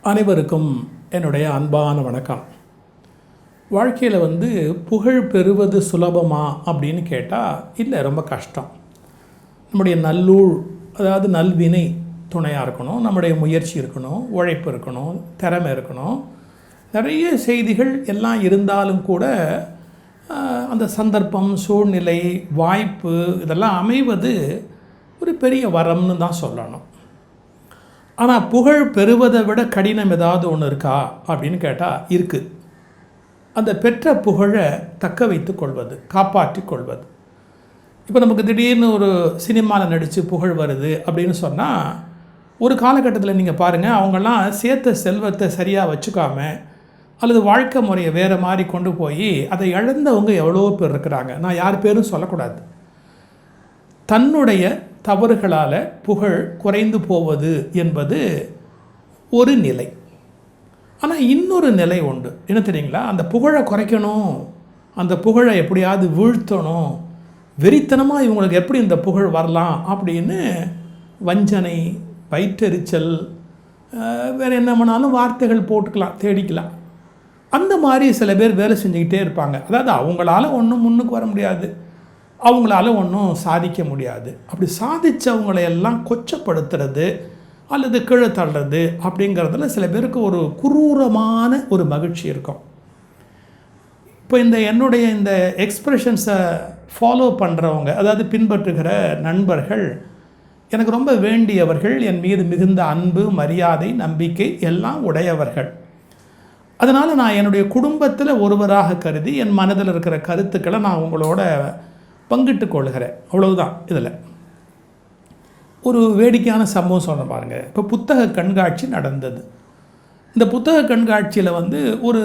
அனைவருக்கும் என்னுடைய அன்பான வணக்கம். வாழ்க்கையில் புகழ் பெறுவது சுலபமா அப்படின்னு கேட்டால் இல்லை, ரொம்ப கஷ்டம். நம்முடைய நல்லூழ், அதாவது நல்வினை துணையாக இருக்கணும், நம்முடைய முயற்சி இருக்கணும், உழைப்பு இருக்கணும், திறமை இருக்கணும். நிறைய செய்திகள் எல்லாம் இருந்தாலும் கூட அந்த சந்தர்ப்பம், சூழ்நிலை, வாய்ப்பு இதெல்லாம் அமைவது ஒரு பெரிய வரம்னு தான் சொல்லணும். ஆனால் புகழ் பெறுவதை விட கடினம் ஏதாவது ஒன்று இருக்கா அப்படின்னு கேட்டால் இருக்குது. அந்த பெற்ற புகழை தக்க வைத்து கொள்வது, காப்பாற்றி கொள்வது. இப்போ நமக்கு திடீர்னு ஒரு சினிமாவில் நடித்து புகழ் வருது அப்படின்னு சொன்னால், ஒரு காலகட்டத்தில் நீங்கள் பாருங்கள், அவங்கெல்லாம் சேர்த்த செல்வத்தை சரியாக வச்சுக்காம அல்லது வாழ்க்கை முறையை வேறு மாதிரி கொண்டு போய் அதை இழந்தவங்க எவ்வளோ பேர் இருக்கிறாங்க. நான் யார் பேரும் சொல்லக்கூடாது. தன்னுடைய தவறுகளால் புகழ் குறைந்து போவது என்பது ஒரு நிலை. ஆனால் இன்னொரு நிலை உண்டு. என்ன தெரியுங்களா? அந்த புகழை குறைக்கணும், அந்த புகழை எப்படியாவது வீழ்த்தணும், வெறித்தனமாக இவங்களுக்கு எப்படி இந்த புகழ் வரலாம் அப்படின்னு வஞ்சனை, வயிற்றெரிச்சல், வேறு என்ன வேணாலும் வார்த்தைகள் போட்டுக்கலாம், தேடிக்கலாம். அந்த மாதிரி சில பேர் வேலை செஞ்சுக்கிட்டே இருப்பாங்க. அதாவது அவங்களால ஒன்றும் முன்னுக்கு வர முடியாது, அவங்களால ஒன்றும் சாதிக்க முடியாது. அப்படி சாதித்தவங்களையெல்லாம் கொச்சப்படுத்துறது அல்லது கீழே தள்ளுறது அப்படிங்கிறதுல சில பேருக்கு ஒரு குரூரமான ஒரு மகிழ்ச்சி இருக்கும். இப்போ என்னுடைய இந்த எக்ஸ்ப்ரெஷன்ஸை ஃபாலோ பண்ணுறவங்க, அதாவது பின்பற்றுகிற நண்பர்கள் எனக்கு ரொம்ப வேண்டியவர்கள், என் மீது மிகுந்த அன்பு, மரியாதை, நம்பிக்கை எல்லாம் உடையவர்கள். அதனால் நான் என்னுடைய குடும்பத்தில் ஒருவராக கருதி என் மனதில் இருக்கிற கருத்துக்களை நான் உங்களோட பங்கிட்டு கொள்கிறேன். அவ்வளவுதான். இதில் ஒரு வேடிக்கையான சம்பவம் சொல்ல பாருங்கள். இப்போ புத்தக கண்காட்சி நடந்தது. இந்த புத்தக கண்காட்சியில் ஒரு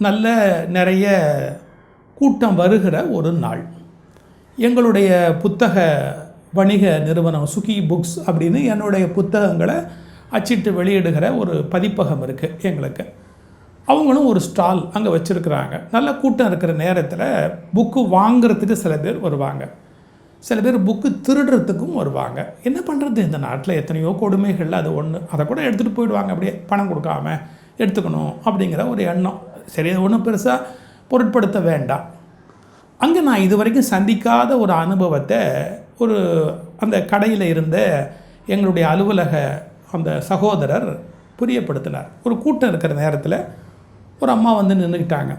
நல்ல நிறைய கூட்டம் வருகிற ஒரு நாள். எங்களுடைய புத்தக வணிக நிறுவனம் சுகி புக்ஸ் அப்படின்னு என்னுடைய புத்தகங்களை அச்சிட்டு வெளியிடுகிற ஒரு பதிப்பகம் இருக்குது எங்களுக்கு. அவங்களும் ஒரு ஸ்டால் அங்கே வச்சுருக்குறாங்க. நல்ல கூட்டம் இருக்கிற நேரத்தில் புக்கு வாங்கிறதுக்கு சில பேர் வருவாங்க, சில பேர் புக்கு திருடுறதுக்கும் வருவாங்க. என்ன பண்ணுறது, இந்த நாட்டில் எத்தனையோ கொடுமைகள், அது ஒன்று. அதை கூட எடுத்துகிட்டு போயிடுவாங்க, அப்படியே பணம் கொடுக்காம எடுத்துக்கணும் அப்படிங்கிற ஒரு எண்ணம். சரி, அது ஒன்றும் பெருசாக பொருட்படுத்த வேண்டாம். அங்கே நான் இது வரைக்கும் சந்திக்காத ஒரு அனுபவத்தை அந்த கடையில் இருந்த எங்களுடைய அலுவலக அந்த சகோதரர் புரியப்படுத்தினார். ஒரு கூட்டம் இருக்கிற நேரத்தில் ஒரு அம்மா நின்றுக்கிட்டாங்க.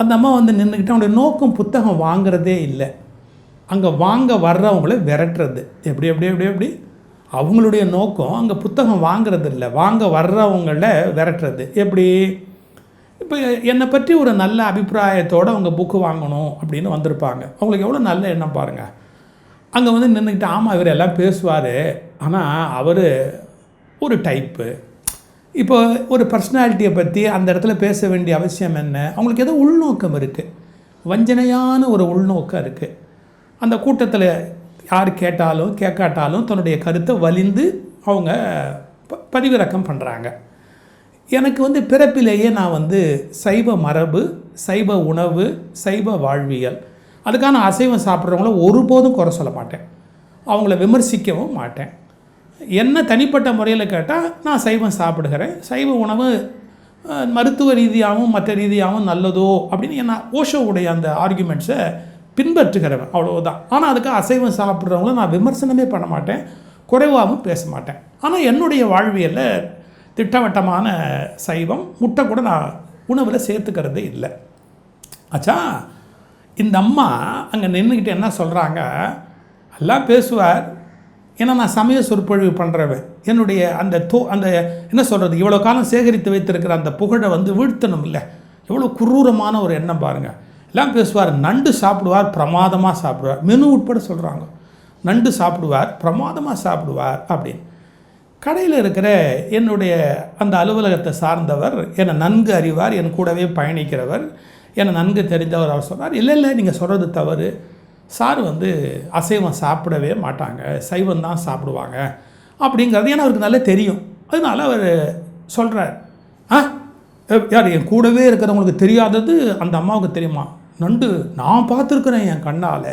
அந்த அம்மா நின்றுக்கிட்டு அவங்களுடைய நோக்கம் புத்தகம் வாங்கிறதே இல்லை, அங்கே வாங்க வர்றவங்கள விரட்டுறது. எப்படி அவங்களுடைய நோக்கம் அங்கே புத்தகம் வாங்கிறது இல்லை, வாங்க வர்றவங்கள விரட்டுறது. எப்படி? இப்போ என்னை பற்றி ஒரு நல்ல அபிப்பிராயத்தோடு அவங்க புக்கு வாங்கணும் அப்படின்னு வந்திருப்பாங்க. அவங்களுக்கு எவ்வளோ நல்ல எண்ணம் பாருங்கள். அங்கே நின்றுக்கிட்டு, ஆமாம் இவர் எல்லாம் பேசுவார், ஆனால் அவர் ஒரு டைப்பு. இப்போ ஒரு பர்சனாலிட்டியை பற்றி அந்த இடத்துல பேச வேண்டிய அவசியம் என்ன? அவங்களுக்கு ஏதோ உள்நோக்கம் இருக்குது, வஞ்சனையான ஒரு உள்நோக்கம் இருக்குது. அந்த கூட்டத்தில் யார் கேட்டாலும் கேட்காட்டாலும் தன்னுடைய கருத்தை வலிந்து அவங்க பதிவிறக்கம் பண்ணுறாங்க. எனக்கு பிறப்பிலேயே நான் சைவ மரபு, சைவ உணவு, சைவ வாழ்வியல், அதுக்கான அசைவம் சாப்பிட்றவங்கள ஒருபோதும் குறை சொல்ல மாட்டேன், அவங்கள விமர்சிக்கவும் மாட்டேன். என்ன தனிப்பட்ட முறையில் கேட்டால் நான் சைவம் சாப்பிடுகிறேன், சைவ உணவு மருத்துவ ரீதியாகவும் மற்ற ரீதியாகவும் நல்லதோ அப்படின்னு நான் ஓஷோவுடைய அந்த ஆர்குமெண்ட்ஸை பின்பற்றுகிறவன், அவ்வளோதான். ஆனால் அதுக்கு அசைவம் சாப்பிட்றவங்கள நான் விமர்சனமே பண்ண மாட்டேன், குறைவாகவும் பேச மாட்டேன். ஆனால் என்னுடைய வாழ்வியலில் திட்டவட்டமான சைவம், முட்டை கூட நான் உணவில் சேர்த்துக்கிறதே இல்லை. ஆச்சா, இந்த அம்மா அங்கே நின்றுக்கிட்டு என்ன சொல்கிறாங்க, எல்லாம் பேசுவார், ஏன்னா நான் சமய சொற்பொழிவு பண்ணுறவன், என்னுடைய அந்த என்ன சொல்கிறது, இவ்வளோ காலம் சேகரித்து வைத்திருக்கிற அந்த புகழை வீழ்த்தணும் இல்லை. எவ்வளோ குரூரமான ஒரு எண்ணம் பாருங்கள். எல்லாம் பேசுவார், நண்டு சாப்பிடுவார், பிரமாதமாக சாப்பிடுவார், மெனு உட்பட சொல்கிறாங்க. நண்டு சாப்பிடுவார், பிரமாதமாக சாப்பிடுவார் அப்படின்னு. கடையில் இருக்கிற என்னுடைய அந்த அலுவலகத்தை சார்ந்தவர், என்னை நன்கு அறிவார், என் கூடவே பயணிக்கிறவர், என்னை நன்கு தெரிஞ்சவர். அவர் சொன்னார், இல்லை நீங்கள் சொல்கிறது தவறு, சார் அசைவம் சாப்பிடவே மாட்டாங்க, சைவம் தான் சாப்பிடுவாங்க அப்படிங்கிறது ஏன்னா அவருக்கு நல்லா தெரியும். அதனால் அவர் சொல்கிறார், யார் என் கூடவே இருக்கிறவங்களுக்கு தெரியாதது அந்த அம்மாவுக்கு தெரியுமா? நண்டு நான் பார்த்துருக்குறேன் என் கண்ணால்.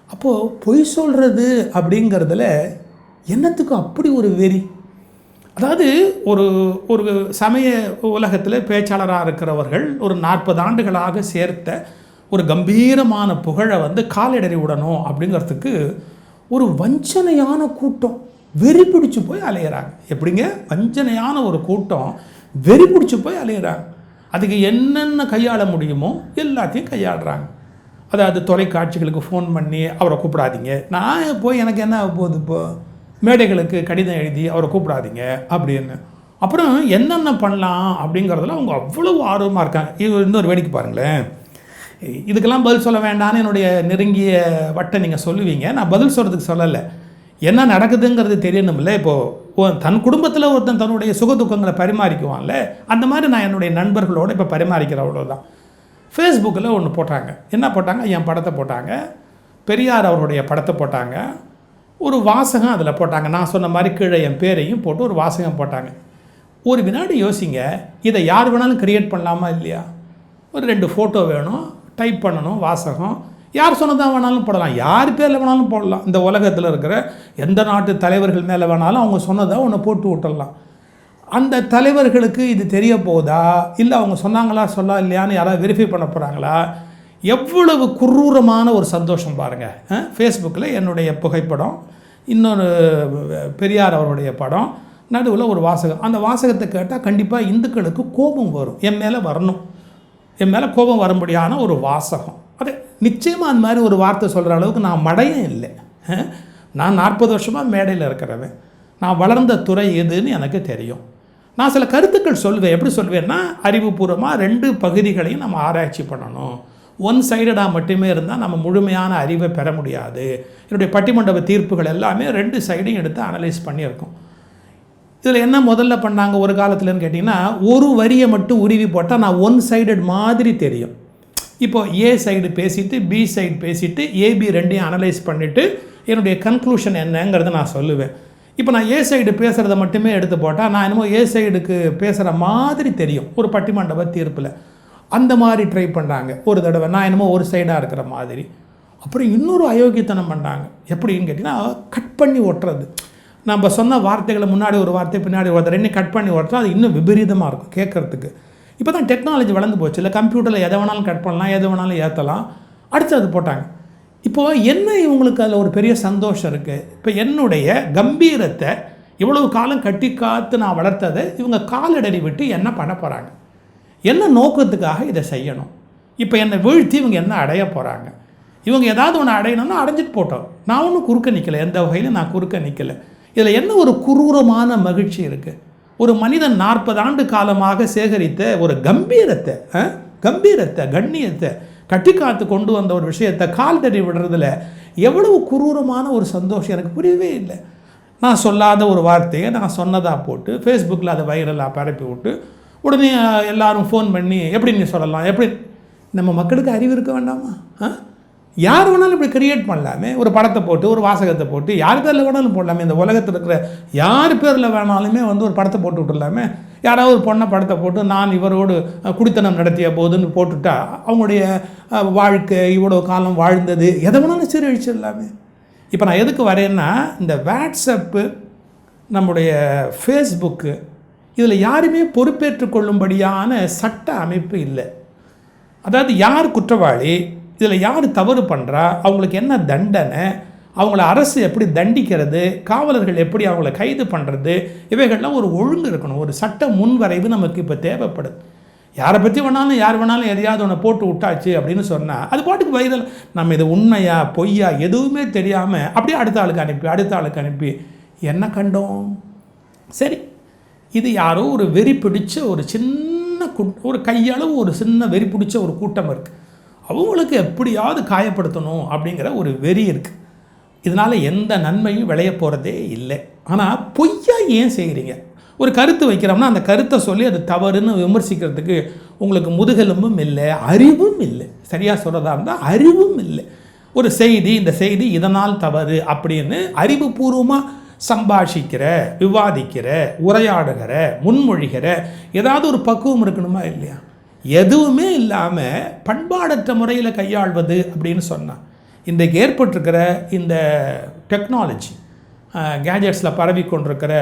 அப்போது பொய் சொல்கிறது அப்படிங்கிறதுல என்னத்துக்கு அப்படி ஒரு வெறி? அதாவது ஒரு ஒரு சமய உலகத்தில் பேச்சாளராக இருக்கிறவர்கள் ஒரு 40 ஆண்டுகளாக சேர்த்த ஒரு கம்பீரமான புகழை வந்து காலெடறி விடணும் அப்படிங்கிறதுக்கு ஒரு வஞ்சனையான கூட்டம் வெறி பிடிச்சி போய் அலையிறாங்க. எப்படிங்க? வஞ்சனையான ஒரு கூட்டம் வெறி பிடிச்சி போய் அலையிறாங்க. அதுக்கு என்னென்ன கையாள முடியுமோ எல்லாத்தையும் கையாளுறாங்க. அதாவது தொலைக்காட்சிகளுக்கு ஃபோன் பண்ணி அவரை கூப்பிடாதீங்க, நான் போய் எனக்கு என்ன போகுது, இப்போ மேடைகளுக்கு கடிதம் எழுதி அவரை கூப்பிடாதீங்க அப்படின்னு. அப்புறம் என்னென்ன பண்ணலாம் அப்படிங்கிறதுல அவங்க அவ்வளவு ஆர்வமாக இருக்காங்க. இது இன்னொரு வேடிக்கை பாருங்களேன். இதுக்கெல்லாம் பதில் சொல்ல வேண்டான்னு என்னுடைய நெருங்கிய வட்டை நீங்கள் சொல்லுவீங்க. நான் பதில் சொல்கிறதுக்கு சொல்லலை, என்ன நடக்குதுங்கிறது தெரியணும்ல. இப்போது தன் குடும்பத்தில் ஒருத்தன் தன்னுடைய சுகதுக்கங்களை பரிமாறிக்குவான்ல, அந்த மாதிரி நான் என்னுடைய நண்பர்களோடு இப்போ பரிமாறிக்கிற அவ்வளோதான். ஃபேஸ்புக்கில் ஒன்று போட்டாங்க. என்ன போட்டாங்க? என் படத்தை போட்டாங்க, பெரியார் அவருடைய படத்தை போட்டாங்க, ஒரு வாசகம் அதில் போட்டாங்க. நான் சொன்ன மாதிரி கீழே என் பேரையும் போட்டு ஒரு வாசகம் போட்டாங்க. ஒரு வினாடி யோசிங்க, இதை யார் வேணாலும் க்ரியேட் பண்ணலாமா இல்லையா? ஒரு 2 ஃபோட்டோ வேணும், டைப் பண்ணணும், வாசகம், யார் சொன்னதான் வேணாலும் போடலாம், யார் பேரில் வேணாலும் போடலாம். இந்த உலகத்தில் இருக்கிற எந்த நாட்டு தலைவர்கள் மேலே வேணாலும் அவங்க சொன்னதாக ஒன்று போட்டு விட்டுடலாம். அந்த தலைவர்களுக்கு இது தெரிய போகுதா, இல்லை அவங்க சொன்னாங்களா சொல்ல இல்லையான்னு யாராவது வெரிஃபை பண்ண போகிறாங்களா? எவ்வளவு குரூரமான ஒரு சந்தோஷம் பாருங்கள். ஃபேஸ்புக்கில் என்னுடைய புகைப்படம், இன்னொரு பெரியார் அவருடைய படம், நடுவில் ஒரு வாசகம். அந்த வாசகத்தை கேட்டால் கண்டிப்பாக இந்துக்களுக்கு கோபம் வரும், என் மேலே வரணும், என் மேலே கோபம் வரும்படியான ஒரு வாசகம். அது நிச்சயமாக அந்த மாதிரி ஒரு வார்த்தை சொல்கிற அளவுக்கு நான் மடையும் இல்லை. நான் 40 வருஷமாக மேடையில் இருக்கிறவன், நான் வளர்ந்த துறை எதுன்னு எனக்கு தெரியும். நான் சில கருத்துக்கள் சொல்வேன். எப்படி சொல்வேன்னா, அறிவுபூர்வமாக 2 பகுதிகளையும் நம்ம ஆராய்ச்சி பண்ணணும். ஒன் சைடடாக மட்டுமே இருந்தால் நம்ம முழுமையான அறிவை பெற முடியாது. என்னுடைய பட்டிமண்டப தீர்ப்புகள் எல்லாமே 2 சைடையும் எடுத்து அனலைஸ் பண்ணியிருக்கோம். இதில் என்ன முதல்ல பண்ணாங்க ஒரு காலத்துலன்னு கேட்டிங்கன்னா, ஒரு வரியை மட்டும் உருவி போட்டால் நான் ஒன் சைடட் மாதிரி தெரியும். இப்போது ஏ சைடு பேசிவிட்டு பி சைடு பேசிவிட்டு ஏபி 2ஐயும் அனலைஸ் பண்ணிவிட்டு என்னுடைய கன்க்ளூஷன் என்னங்கிறத நான் சொல்லுவேன். இப்போ நான் ஏ சைடு பேசுகிறத மட்டுமே எடுத்து போட்டால் நான் என்னமோ ஏ சைடுக்கு பேசுகிற மாதிரி தெரியும் ஒரு பட்டிமண்டப தீர்ப்பில். அந்த மாதிரி ட்ரை பண்ணுறாங்க ஒரு தடவை, நான் என்னமோ ஒரு சைடாக இருக்கிற மாதிரி. அப்புறம் இன்னொரு அயோக்கியத்தனம் பண்ணுறாங்க. எப்படின்னு கேட்டிங்கன்னா, கட் பண்ணி ஒட்டுறது. நம்ம சொன்ன வார்த்தைகளை முன்னாடி ஒரு வார்த்தை பின்னாடி ஒரு 2 கட் பண்ணி ஓட்டுறோம். அது இன்னும் விபரீதமாக இருக்கும் கேட்குறதுக்கு. இப்போ தான் டெக்னாலஜி வளர்ந்து போச்சு, இல்லை கம்ப்யூட்டரில் எதை வேணாலும் கட் பண்ணலாம், எதை வேணாலும் ஏற்றலாம். அடுத்து அது போட்டாங்க. இப்போது என்ன இவங்களுக்கு அதில் ஒரு பெரிய சந்தோஷம் இருக்குது. இப்போ என்னுடைய கம்பீரத்தை இவ்வளவு காலம் கட்டி காத்து நான் வளர்த்ததை இவங்க காலடறி விட்டு என்ன பண்ண போகிறாங்க, என்ன நோக்கத்துக்காக இதை செய்யணும், இப்போ என்னை வீழ்த்தி இவங்க என்ன அடைய போகிறாங்க. இவங்க ஏதாவது ஒன்று அடையணும்னா அடைஞ்சிட்டு போட்டோம், நான் ஒன்றும் குறுக்க நிற்கலை, எந்த வகையிலும் நான் குறுக்க நிற்கலை. இதில் என்ன ஒரு குரூரமான மகிழ்ச்சி இருக்குது. ஒரு மனிதன் 40 ஆண்டு காலமாக சேகரித்த ஒரு கம்பீரத்தை, கண்ணியத்தை கட்டி காத்து கொண்டு வந்த ஒரு விஷயத்தை கால் தடி விடுறதுல எவ்வளவு குரூரமான ஒரு சந்தோஷம் எனக்கு புரியவே இல்லை. நான் சொல்லாத ஒரு வார்த்தையை நான் சொன்னதாக போட்டு ஃபேஸ்புக்கில் அதை வைரலாக பரப்பி விட்டு உடனே எல்லாரும் ஃபோன் பண்ணி எப்படி நீ சொல்லலாம், எப்படி? நம்ம மக்களுக்கு அறிவு இருக்க வேண்டாமா? யார் வேணாலும் இப்படி கிரியேட் பண்ணலாமே. ஒரு படத்தை போட்டு ஒரு வாசகத்தை போட்டு யார் பேரில் வேணாலும் போடலாமே. இந்த உலகத்தில் இருக்கிற யார் பேரில் வேணாலுமே வந்து ஒரு படத்தை போட்டு விட்டுடலாமே. யாராவது ஒரு பொண்ணை படத்தை போட்டு நான் இவரோடு குடித்தனம் நடத்திய போதுன்னு போட்டுட்டா அவங்களுடைய வாழ்க்கை இவ்வளோ காலம் வாழ்ந்தது எதை வேணாலும் சீரழிச்சிடலாமே. இப்போ நான் எதுக்கு வரேன்னா, இந்த வாட்ஸ்அப்பு, நம்முடைய ஃபேஸ்புக்கு, இதில் யாருமே பொறுப்பேற்று கொள்ளும்படியான சட்ட அமைப்பு இல்லை. அதாவது யார் குற்றவாளி, இதில் யார் தவறு பண்ணுறா, அவங்களுக்கு என்ன தண்டனை, அவங்கள அரசு எப்படி தண்டிக்கிறது, காவலர்கள் எப்படி அவங்கள கைது பண்ணுறது, இவைகள்லாம் ஒரு ஒழுங்கு இருக்கணும். ஒரு சட்ட முன்வரைவு நமக்கு இப்போ தேவைப்படுது. யாரை பற்றி வேணாலும் யார் வேணாலும் எதையாவது ஒன்று போட்டு விட்டாச்சு அப்படின்னு சொன்னால் அது பாட்டுக்கு வைரல். நம்ம இது உண்மையா பொய்யா எதுவுமே தெரியாமல் அப்படியே அடுத்த ஆளுக்கு அனுப்பி என்ன கண்டோம். சரி, இது யாரோ ஒரு வெறி பிடிச்ச ஒரு சின்ன ஒரு கையளவு ஒரு சின்ன வெறி பிடிச்ச ஒரு கூட்டம் இருக்குது. அவங்களுக்கு எப்படியாவது காயப்படுத்தணும் அப்படிங்கிற ஒரு வெறி இருக்குது. இதனால் எந்த நன்மையும் விளைய போகிறதே இல்லை. ஆனால் பொய்யா ஏன் செய்கிறீங்க? ஒரு கருத்து வைக்கிறோம்னா அந்த கருத்தை சொல்லி அது தவறுன்னு விமர்சிக்கிறதுக்கு உங்களுக்கு முதுகெலும்பும் இல்லை, அறிவும் இல்லை. சரியாக சொல்கிறதா இருந்தால் அறிவும் இல்லை. ஒரு செய்தி, இந்த செய்தி இதனால் தவறு அப்படின்னு அறிவுபூர்வமாக சம்பாஷிக்கிற, விவாதிக்கிற, உரையாடுகிற, முன்மொழிகிற ஏதாவது ஒரு பக்குவம் இருக்கணுமா இல்லையா? எதுவுமே இல்லாமல் பண்பாடற்ற முறையில் கையாள்வது அப்படின்னு சொன்னால் இன்றைக்கு ஏற்பட்டிருக்கிற இந்த டெக்னாலஜி, கேஜெட்ஸில் பரவி கொண்டிருக்கிற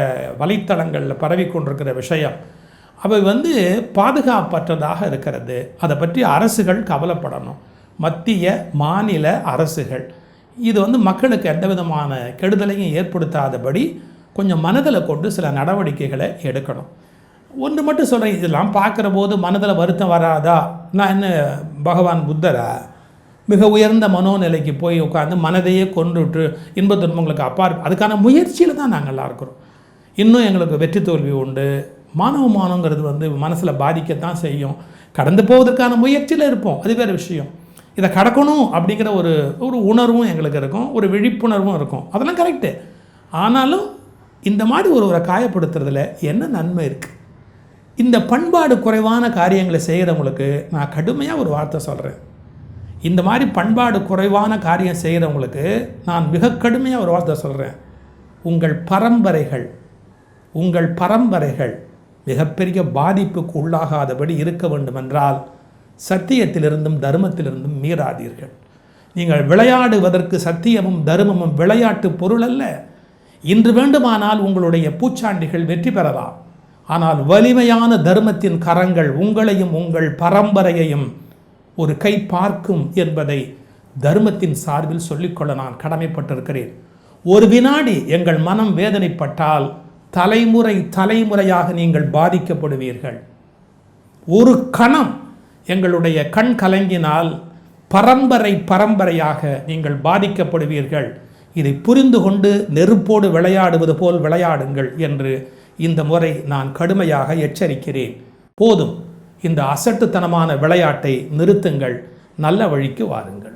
வலைத்தளங்களில் பரவி கொண்டிருக்கிற விஷயம் அவை வந்து பாதுகாப்பற்றதாக இருக்கிறது. அதை பற்றி அரசுகள் கவலைப்படணும். மத்திய மாநில அரசுகள் இது வந்து மக்களுக்கு எந்த விதமான கெடுதலையும் ஏற்படுத்தாதபடி கொஞ்சம் மனதில் கொண்டு சில நடவடிக்கைகளை எடுக்கணும். ஒன்று மட்டும் சொல்கிறேன், இதெல்லாம் பார்க்குற போது மனதில் வருத்தம் வராதா? நான் என்ன பகவான் புத்தரா? மிக உயர்ந்த மனோநிலைக்கு போய் உட்காந்து மனதையே கொண்டுட்டு இன்ப துன்பங்களுக்கு அதுக்கான முயற்சியில் தான் நாங்கள்லாம் இருக்கிறோம். இன்னும் எங்களுக்கு வெற்றி தோல்வி உண்டு. மானவமானங்கிறது வந்து மனசில் பாதிக்கத்தான் செய்யும். கடந்து போவதற்கான முயற்சியில் இருப்போம், அது வேறு விஷயம். இதை கடக்கணும் அப்படிங்கிற ஒரு உணர்வும் எங்களுக்கு இருக்கும், ஒரு விழிப்புணர்வும் இருக்கும், அதெல்லாம் கரெக்டு. ஆனாலும் இந்த மாதிரி ஒருவரை காயப்படுத்துறதுல என்ன நன்மை இருக்குது? இந்த பண்பாடு குறைவான காரியங்களை செய்கிறவங்களுக்கு நான் கடுமையாக ஒரு வார்த்தை சொல்கிறேன். இந்த மாதிரி பண்பாடு குறைவான காரியம் செய்கிறவங்களுக்கு நான் மிக கடுமையாக ஒரு வார்த்தை சொல்கிறேன். உங்கள் பரம்பரைகள் மிகப்பெரிய பாதிப்புக்கு உள்ளாகாதபடி இருக்க வேண்டுமென்றால் சத்தியத்திலிருந்தும் தர்மத்திலிருந்தும் மீறாதீர்கள். நீங்கள் விளையாடுவதற்கு சத்தியமும் தர்மமும் விளையாட்டு பொருள் அல்ல. இன்று வேண்டுமானால் உங்களுடைய பூச்சாண்டிகள் வெற்றி பெறலாம். ஆனால் வலிமையான தர்மத்தின் கரங்கள் உங்களையும் உங்கள் பரம்பரையையும் ஒரு கை பார்க்கும் என்பதை தர்மத்தின் சார்பில் சொல்லிக்கொள்ள நான் கடமைப்பட்டிருக்கிறேன். ஒரு வினாடி எங்கள் மனம் வேதனைப்பட்டால் தலைமுறையாக நீங்கள் பாதிக்கப்படுவீர்கள். ஒரு கணம் எங்களுடைய கண் கலங்கினால் பரம்பரையாக நீங்கள் பாதிக்கப்படுவீர்கள். இதை புரிந்து கொண்டு நெருப்போடு விளையாடுவது போல் விளையாடுங்கள் என்று இந்த முறை நான் கடுமையாக எச்சரிக்கிறேன். போதும், இந்த அசட்டுத்தனமான விளையாட்டை நிறுத்துங்கள், நல்ல வழிக்கு வாருங்கள்.